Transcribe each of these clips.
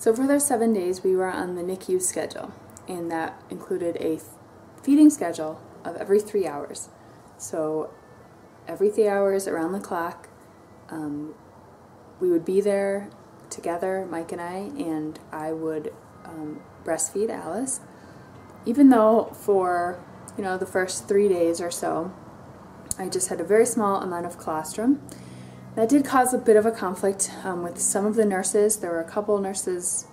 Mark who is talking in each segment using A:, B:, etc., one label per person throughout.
A: So for those 7 days, we were on the NICU schedule, and that included a feeding schedule of every 3 hours. So every 3 hours around the clock, we would be there together, Mike and I would breastfeed Alice. Even though for the first 3 days or so, I just had a very small amount of colostrum. That did cause a bit of a conflict with some of the nurses. There were a couple nurses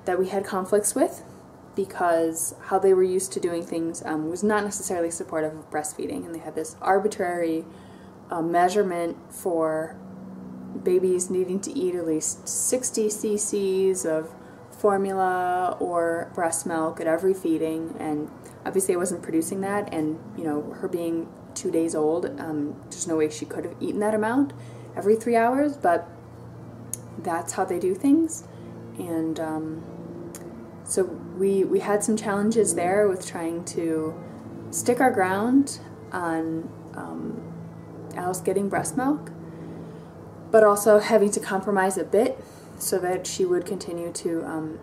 A: that we had conflicts with because how they were used to doing things was not necessarily supportive of breastfeeding, and they had this arbitrary measurement for babies needing to eat at least 60 cc's of formula or breast milk at every feeding, and obviously I wasn't producing that, and her being 2 days old, there's no way she could have eaten that amount every 3 hours, but that's how they do things. And so we had some challenges there with trying to stick our ground on Alice getting breast milk, but also having to compromise a bit so that she would continue to,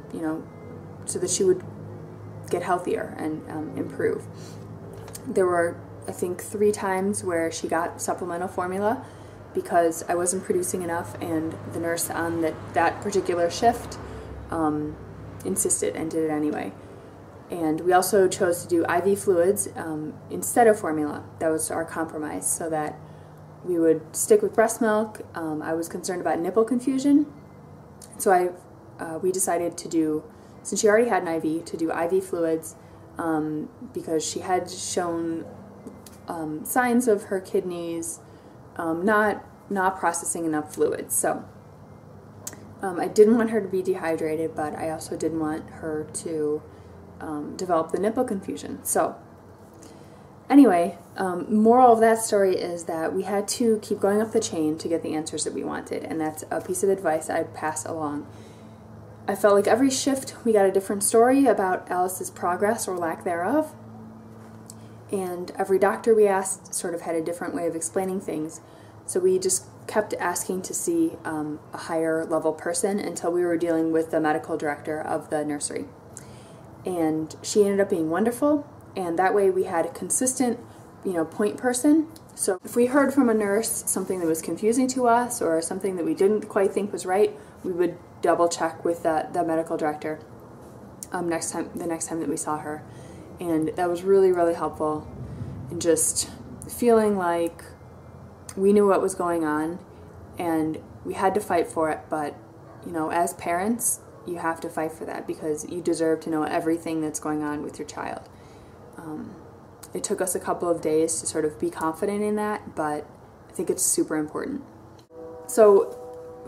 A: so that she would get healthier and improve. There were, I think, 3 times where she got supplemental formula because I wasn't producing enough, and the nurse on that particular shift insisted and did it anyway. And we also chose to do IV fluids instead of formula. That was our compromise, so that we would stick with breast milk. I was concerned about nipple confusion, so we decided to do, since she already had an IV, to do IV fluids because she had shown signs of her kidneys not processing enough fluids. So I didn't want her to be dehydrated, but I also didn't want her to develop the nipple confusion. So anyway, moral of that story is that we had to keep going up the chain to get the answers that we wanted, and that's a piece of advice I'd pass along. I felt like every shift we got a different story about Alice's progress or lack thereof, and every doctor we asked sort of had a different way of explaining things. So we just kept asking to see a higher level person until we were dealing with the medical director of the nursery. And she ended up being wonderful, and that way we had a consistent, point person. So if we heard from a nurse something that was confusing to us or something that we didn't quite think was right, we would double check with the medical director the next time that we saw her. And that was really, really helpful, and just feeling like we knew what was going on and we had to fight for it. But as parents, you have to fight for that because you deserve to know everything that's going on with your child. It took us a couple of days to sort of be confident in that, but I think it's super important. So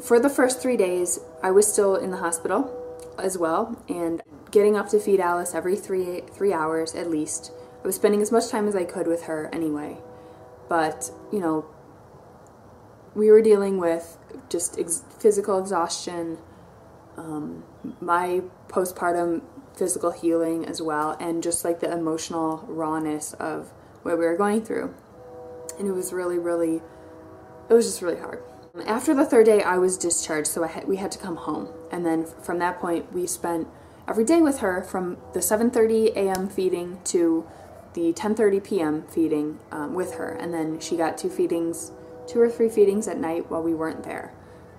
A: for the first 3 days, I was still in the hospital as well, and getting up to feed Alice every three hours at least. I was spending as much time as I could with her anyway, but we were dealing with just physical exhaustion, my postpartum physical healing as well, and just like the emotional rawness of what we were going through. And it was just really hard. After the 3rd day, I was discharged, so we had to come home. And then from that point, we spent every day with her from the 7:30 a.m. feeding to the 10:30 p.m. feeding with her. And then she got 2 or 3 feedings at night while we weren't there.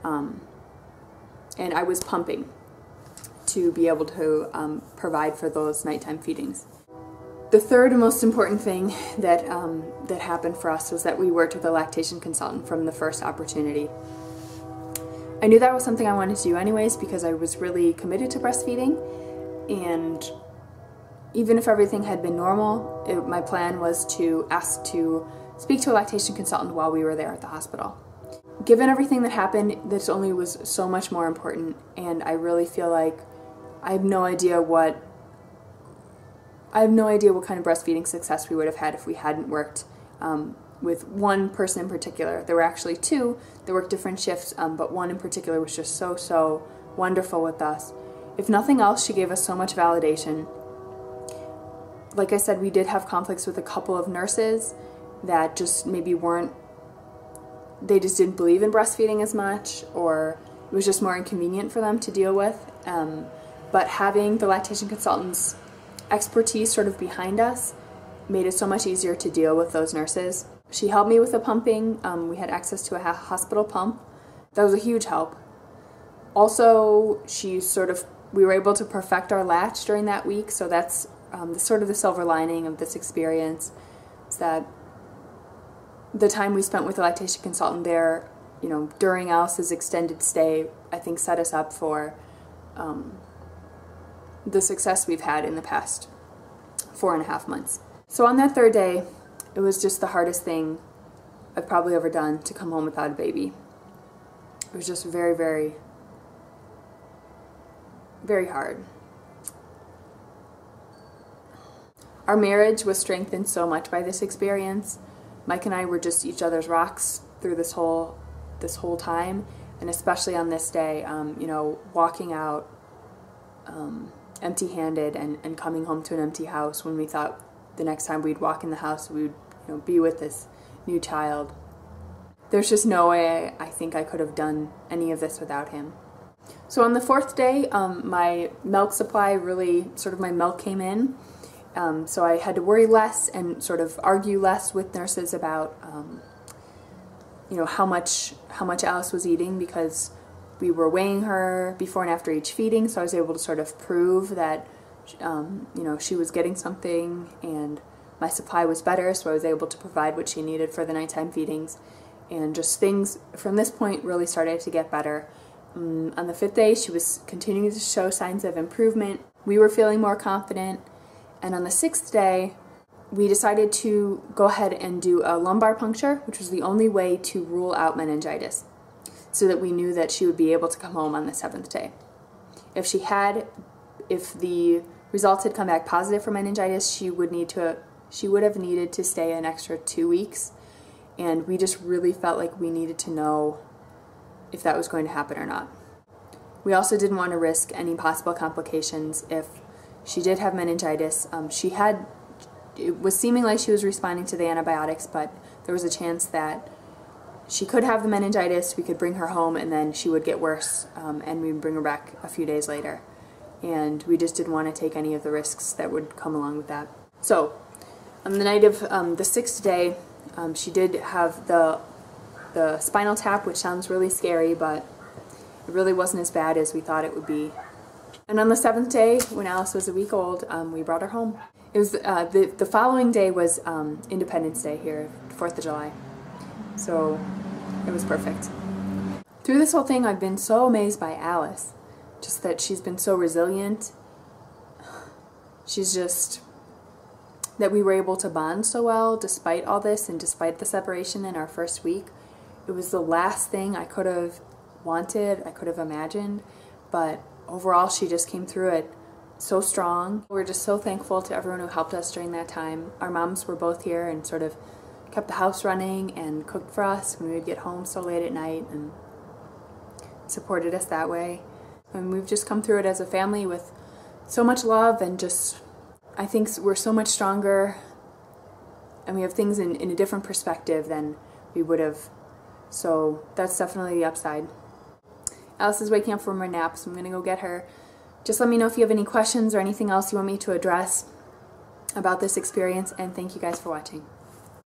A: And I was pumping to be able to provide for those nighttime feedings. The third and most important thing that happened for us was that we worked with a lactation consultant from the first opportunity. I knew that was something I wanted to do anyways because I was really committed to breastfeeding, and even if everything had been normal, my plan was to ask to speak to a lactation consultant while we were there at the hospital. Given everything that happened, this only was so much more important, and I really feel like I have no idea what kind of breastfeeding success we would have had if we hadn't worked with one person in particular. There were actually 2 that worked different shifts, but one in particular was just so wonderful with us. If nothing else, she gave us so much validation. Like I said, we did have conflicts with a couple of nurses that just maybe they just didn't believe in breastfeeding as much, or it was just more inconvenient for them to deal with. But having the lactation consultant's expertise sort of behind us made it so much easier to deal with those nurses. She helped me with the pumping. We had access to a hospital pump. That was a huge help. Also, we were able to perfect our latch during that week, so that's sort of the silver lining of this experience, is that the time we spent with the lactation consultant there, during Alice's extended stay, I think set us up for the success we've had in the past 4.5 months. So on that third day, it was just the hardest thing I've probably ever done to come home without a baby. It was just very, very, very hard. Our marriage was strengthened so much by this experience. Mike and I were just each other's rocks through this whole time, and especially on this day, walking out empty-handed and coming home to an empty house when we thought the next time we'd walk in the house we would be with this new child. There's just no way I think I could have done any of this without him. So on the fourth day, my milk supply my milk came in. So I had to worry less and sort of argue less with nurses about, how much Alice was eating, because we were weighing her before and after each feeding, so I was able to sort of prove that, she was getting something, and my supply was better, so I was able to provide what she needed for the nighttime feedings. And just things from this point really started to get better. On the fifth day, she was continuing to show signs of improvement. We were feeling more confident. And on the sixth day, we decided to go ahead and do a lumbar puncture, which was the only way to rule out meningitis, so that we knew that she would be able to come home on the seventh day. If the results had come back positive for meningitis, she would have needed to stay an extra 2 weeks. And we just really felt like we needed to know if that was going to happen or not. We also didn't want to risk any possible complications if she did have meningitis. It was seeming like she was responding to the antibiotics, but there was a chance that she could have the meningitis, we could bring her home, and then she would get worse, and we'd bring her back a few days later. And we just didn't want to take any of the risks that would come along with that. So, on the night of the sixth day, she did have the spinal tap, which sounds really scary, but it really wasn't as bad as we thought it would be. And on the seventh day, when Alice was a week old, we brought her home. It was the following day was Independence Day here, 4th of July. So it was perfect. Through this whole thing, I've been so amazed by Alice. Just that she's been so resilient. That we were able to bond so well despite all this and despite the separation in our first week. It was the last thing I could have wanted, I could have imagined, but overall she just came through it so strong. We're just so thankful to everyone who helped us during that time. Our moms were both here and sort of kept the house running and cooked for us when we would get home so late at night and supported us that way. And we've just come through it as a family with so much love, and just, I think we're so much stronger and we have things in a different perspective than we would have. So that's definitely the upside. Alice is waking up from her nap, so I'm going to go get her. Just let me know if you have any questions or anything else you want me to address about this experience, and thank you guys for watching.